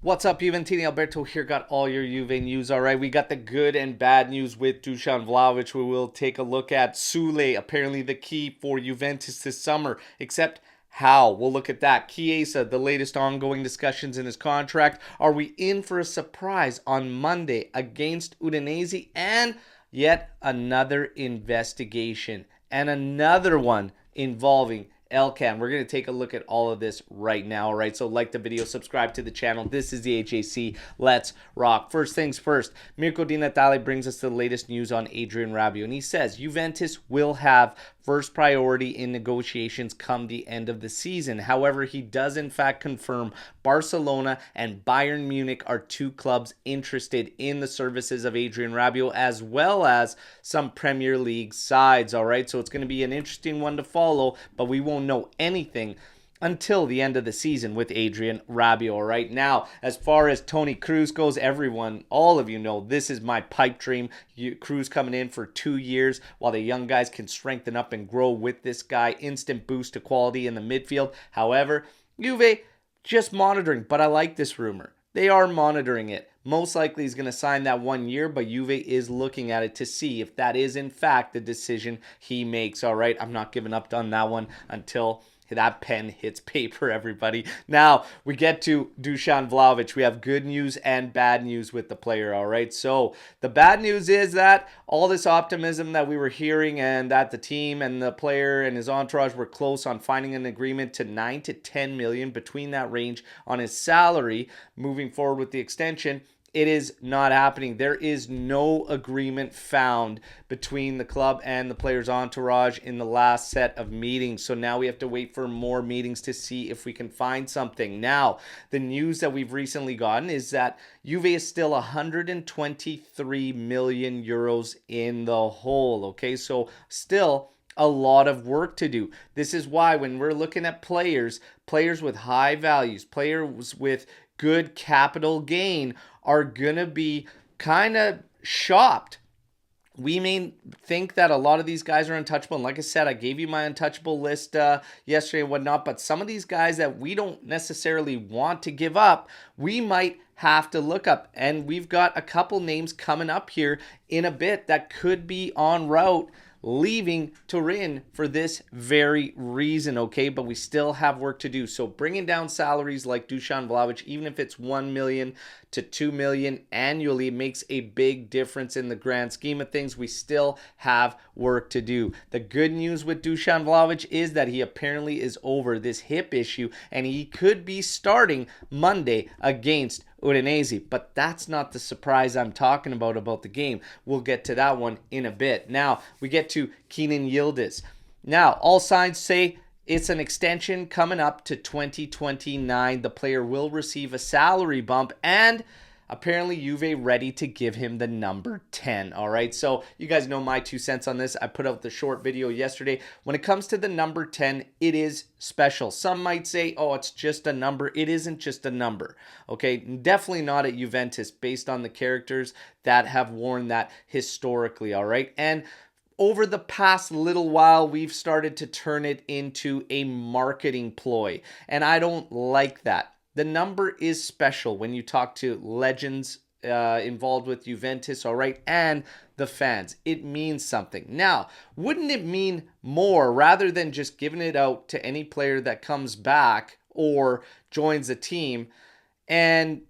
What's up, Juventini? Alberto here. Got all your Juve news. All right, we got the good and bad news with Dusan Vlahovic. We will take a look at Soule, apparently the key for Juventus this summer. Except how? We'll look at that. Chiesa, the latest ongoing discussions in his contract. Are we in for a surprise on Monday against Udinese? And yet another investigation and another one involving Elkan. We're going to take a look at all of this right now, all right? So like the video, subscribe to the channel. This is the HAC. Let's rock. First things first, Mirko Di Natale brings us the latest news on Adrien Rabiot, and he says Juventus will have first priority in negotiations come the end of the season. However, he does in fact confirm Barcelona and Bayern Munich are two clubs interested in the services of Adrien Rabiot, as well as some Premier League sides, all right? So it's going to be an interesting one to follow, but we won't know anything until the end of the season with Adrien Rabiot. Right now, as far as Toni Kroos goes, everyone, all of you know, this is my pipe dream. Kroos coming in for 2 years while the young guys can strengthen up and grow with this guy. Instant boost to quality in the midfield. However, Juve just monitoring, but I like this rumor. They are monitoring it. Most likely he's going to sign that 1 year, but Juve is looking at it to see if that is in fact the decision he makes. All right, I'm not giving up on that one until that pen hits paper, everybody. Now, we get to Dusan Vlahovic. We have good news and bad news with the player, all right? So, the bad news is that all this optimism that we were hearing and that the team and the player and his entourage were close on finding an agreement to 9 to 10 million, between that range on his salary moving forward with the extension. It is not happening. There is no agreement found between the club and the player's entourage in the last set of meetings. So now we have to wait for more meetings to see if we can find something. Now, the news that we've recently gotten is that Juve is still 123 million euros in the hole. Okay, so still a lot of work to do. This is why when we're looking at players with high values, players with good capital gain are going to be kind of shopped. We may think that a lot of these guys are untouchable. And like I said, I gave you my untouchable list yesterday and whatnot. But some of these guys that we don't necessarily want to give up, we might have to look up. And we've got a couple names coming up here in a bit that could be en route leaving Turin for this very reason, okay? But we still have work to do. So bringing down salaries like Dusan Vlahovic, even if it's 1 million to 2 million annually, makes a big difference in the grand scheme of things. We still have work to do. The good news with Dusan Vlahovic is that he apparently is over this hip issue and he could be starting Monday against Udinese, but that's not the surprise I'm talking about the game. We'll get to that one in a bit. Now, we get to Kenan Yildiz. Now, all signs say it's an extension coming up to 2029. The player will receive a salary bump and apparently Juve ready to give him the number 10. All right, so you guys know my 2 cents on this. I put out the short video yesterday. When it comes to the number 10, it is special. Some might say, oh, it's just a number. It isn't just a number, okay? Definitely not at Juventus based on the characters that have worn that historically, all right? And over the past little while, we've started to turn it into a marketing ploy, and I don't like that. The number is special when you talk to legends involved with Juventus, all right, and the fans. It means something. Now, wouldn't it mean more rather than just giving it out to any player that comes back or joins the team and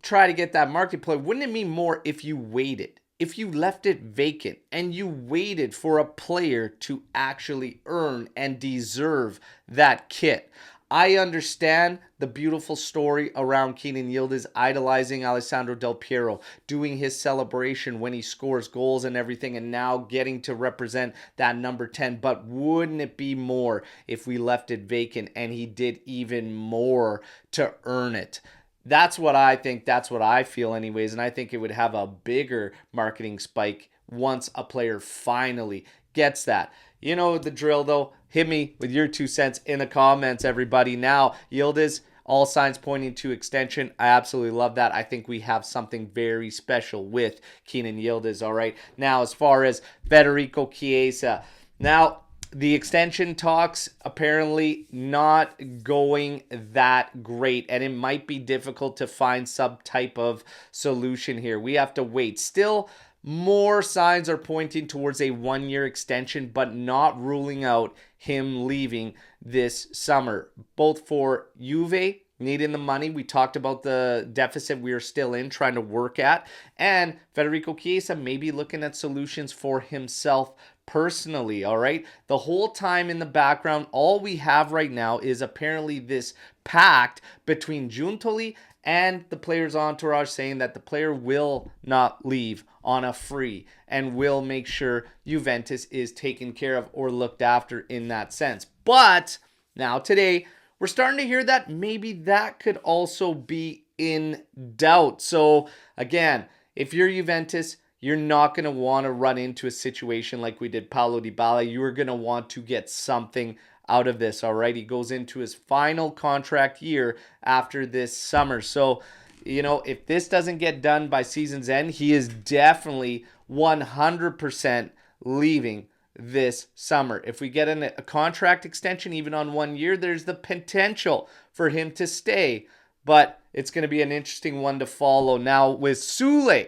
try to get that market play? Wouldn't it mean more if you waited? If you left it vacant and you waited for a player to actually earn and deserve that kit? I understand the beautiful story around Kenan Yildiz idolizing Alessandro Del Piero, doing his celebration when he scores goals and everything, and now getting to represent that number 10. But wouldn't it be more if we left it vacant and he did even more to earn it? That's what I think. That's what I feel anyways. And I think it would have a bigger marketing spike once a player finally gets that. You know the drill, though. Hit me with your 2 cents in the comments, everybody. Now, Yildiz, all signs pointing to extension. I absolutely love that. I think we have something very special with Kenan Yildiz, all right? Now, as far as Federico Chiesa, now, The extension talks apparently not going that great, and it might be difficult to find some type of solution here. We have to wait. Still, more signs are pointing towards a 1-year extension, but not ruling out him leaving this summer. Both for Juve, needing the money. We talked about the deficit we are still in, trying to work at. And Federico Chiesa maybe looking at solutions for himself personally, all right? The whole time in the background, all we have right now is apparently this pact between Giuntoli and the player's entourage saying that the player will not leave on a free and will make sure Juventus is taken care of or looked after in that sense. But now today, we're starting to hear that maybe that could also be in doubt. So again, if you're Juventus, you're not going to want to run into a situation like we did Paulo Dybala. You are going to want to get something out of this, all right? He goes into his final contract year after this summer. So, if this doesn't get done by season's end, he is definitely 100% leaving this summer. If we get a contract extension, even on 1 year, there's the potential for him to stay. But it's going to be an interesting one to follow. Now, with Soule,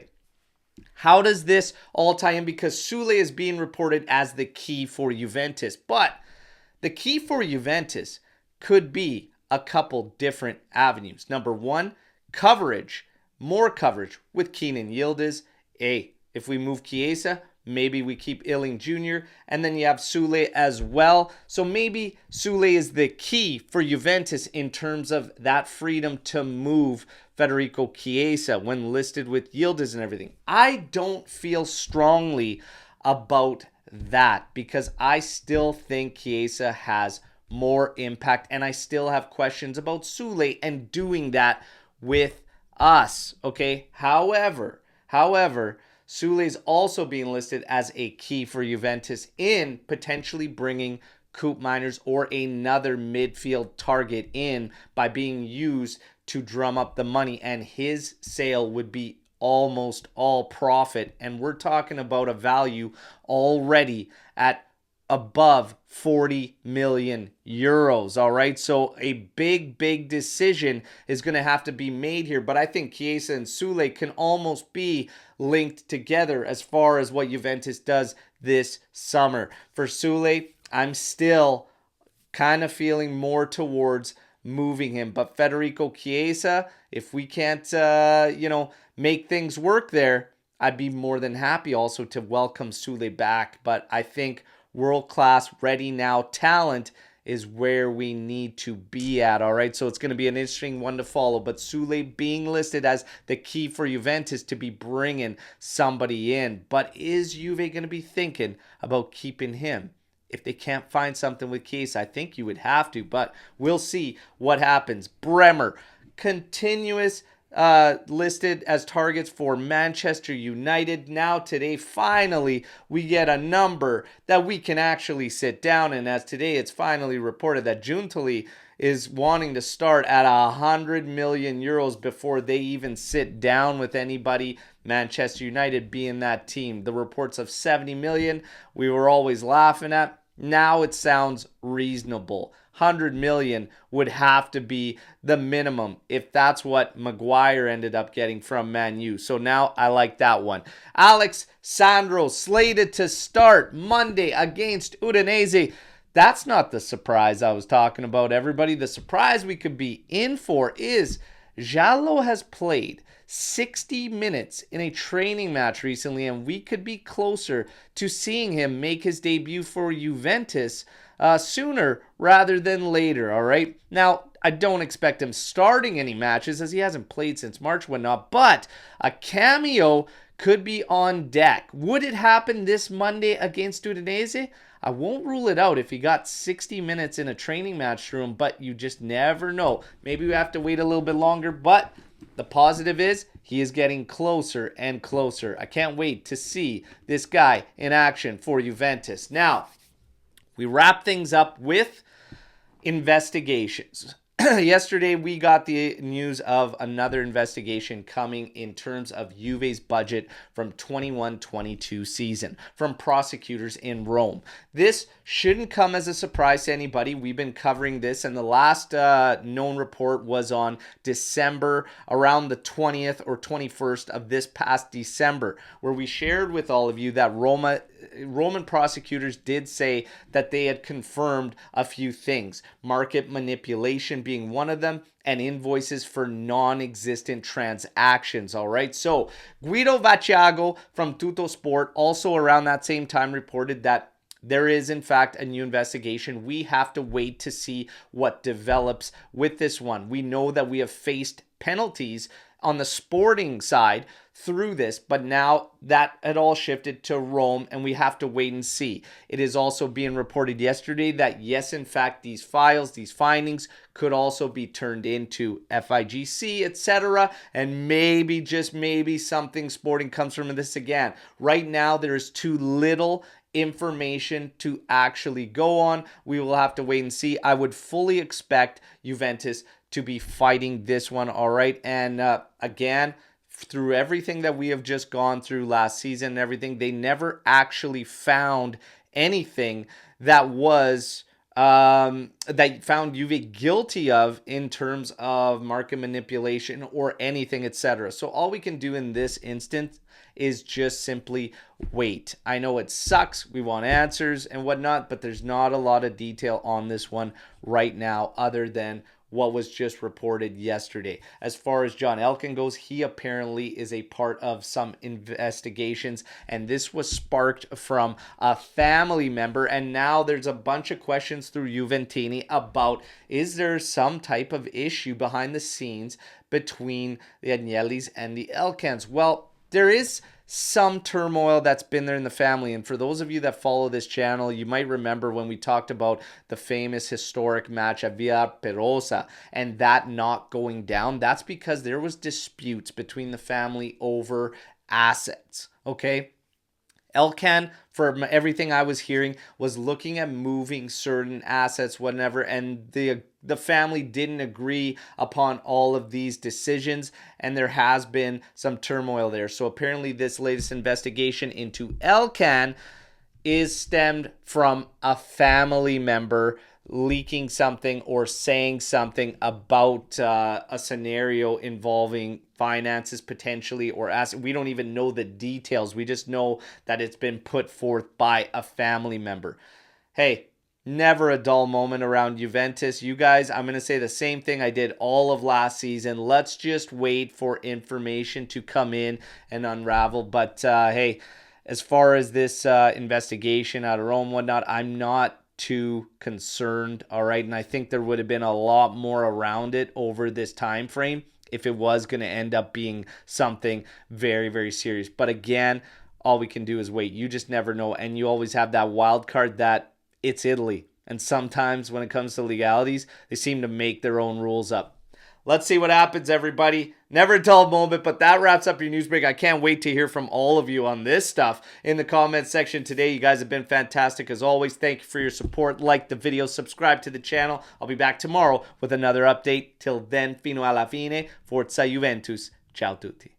how does this all tie in? Because Soule is being reported as the key for Juventus. But the key for Juventus could be a couple different avenues. Number one, coverage. More coverage with Kenan Yildiz. If we move Chiesa, maybe we keep Illing Jr. And then you have Soule as well. So maybe Soule is the key for Juventus in terms of that freedom to move Federico Chiesa when listed with Yildiz and everything. I don't feel strongly about that because I still think Chiesa has more impact, and I still have questions about Soule and doing that with us. Okay. However, Soule is also being listed as a key for Juventus in potentially bringing Coop Miners or another midfield target in by being used to drum up the money, and his sale would be almost all profit, and we're talking about a value already at above 40 million euros. All right. So a big decision is going to have to be made here. But I think Chiesa and Soule can almost be linked together as far as what Juventus does this summer. For Soule, I'm still kind of feeling more towards moving him. But Federico Chiesa, if we can't, make things work there, I'd be more than happy also to welcome Soule back. But I think world-class, ready now talent is where we need to be at, all right? So it's going to be an interesting one to follow. But Soule being listed as the key for Juventus to be bringing somebody in. But is Juve going to be thinking about keeping him? If they can't find something with Chiesa, I think you would have to. But we'll see what happens. Bremer, continuous listed as targets for Manchester United. Now today, finally, we get a number that we can actually sit down. And as today, it's finally reported that Giuntoli is wanting to start at 100 million euros before they even sit down with anybody. Manchester United being that team. The reports of 70 million we were always laughing at. Now it sounds reasonable. 100 million would have to be the minimum if that's what Maguire ended up getting from Man U. So now I like that one. Alex Sandro slated to start Monday against Udinese. That's not the surprise I was talking about, everybody. The surprise we could be in for is Djalo has played 60 minutes in a training match recently, and we could be closer to seeing him make his debut for Juventus sooner rather than later, all right? Now, I don't expect him starting any matches as he hasn't played since March, whatnot, but a cameo could be on deck. Would it happen this Monday against Udinese? I won't rule it out if he got 60 minutes in a training match through him, but you just never know. Maybe we have to wait a little bit longer, but the positive is he is getting closer and closer. I can't wait to see this guy in action for Juventus. Now, we wrap things up with investigations. yesterday we got the news of another investigation coming in terms of Juve's budget from 21-22 season from prosecutors in Rome. This shouldn't come as a surprise to anybody. We've been covering this, and the last known report was on December, around the 20th or 21st of this past December, where we shared with all of you that Roman prosecutors did say that they had confirmed a few things. Market manipulation being one of them, and invoices for non-existent transactions. All right. So Guido Vaciago from Tuttosport also around that same time reported that there is, in fact, a new investigation. We have to wait to see what develops with this one. We know that we have faced penalties on the sporting side through this, but now that had all shifted to Rome, and we have to wait and see. It is also being reported yesterday that yes, in fact, these files, these findings could also be turned into FIGC, etc., and maybe, just maybe, something sporting comes from this again. Right now, there is too little information to actually go on. We will have to wait and see. I would fully expect Juventus to be fighting this one, all right? And again, through everything that we have just gone through last season and everything, they never actually found anything that was that found Juve guilty of in terms of market manipulation or anything, etc. So all we can do in this instance is just simply wait. I know it sucks. We want answers and whatnot, but there's not a lot of detail on this one right now other than what was just reported yesterday. As far as John Elkann goes, he apparently is a part of some investigations, and this was sparked from a family member, and now there's a bunch of questions through Juventini about, is there some type of issue behind the scenes between the Agnellis and the Elkanns? Well, there is some turmoil that's been there in the family. And for those of you that follow this channel, you might remember when we talked about the famous historic match at Via Perosa and that not going down. That's because there was disputes between the family over assets, okay? Elkann, from everything I was hearing, was looking at moving certain assets, whatever, and the family didn't agree upon all of these decisions, and there has been some turmoil there. So apparently this latest investigation into Elkann is stemmed from a family member leaking something or saying something about a scenario involving finances potentially or asset. We don't even know the details. We just know that it's been put forth by a family member. Hey, never a dull moment around Juventus. You guys, I'm going to say the same thing I did all of last season. Let's just wait for information to come in and unravel. But hey, as far as this investigation out of Rome, whatnot, I'm not too concerned, all right? And I think there would have been a lot more around it over this time frame if it was going to end up being something very, very serious. But again, all we can do is wait. You just never know. And you always have that wild card that it's Italy. And sometimes when it comes to legalities, they seem to make their own rules up. Let's see what happens, everybody. Never a dull moment, but that wraps up your news break. I can't wait to hear from all of you on this stuff in the comments section today. You guys have been fantastic as always. Thank you for your support. Like the video, subscribe to the channel. I'll be back tomorrow with another update. Till then, fino alla fine. Forza Juventus. Ciao tutti.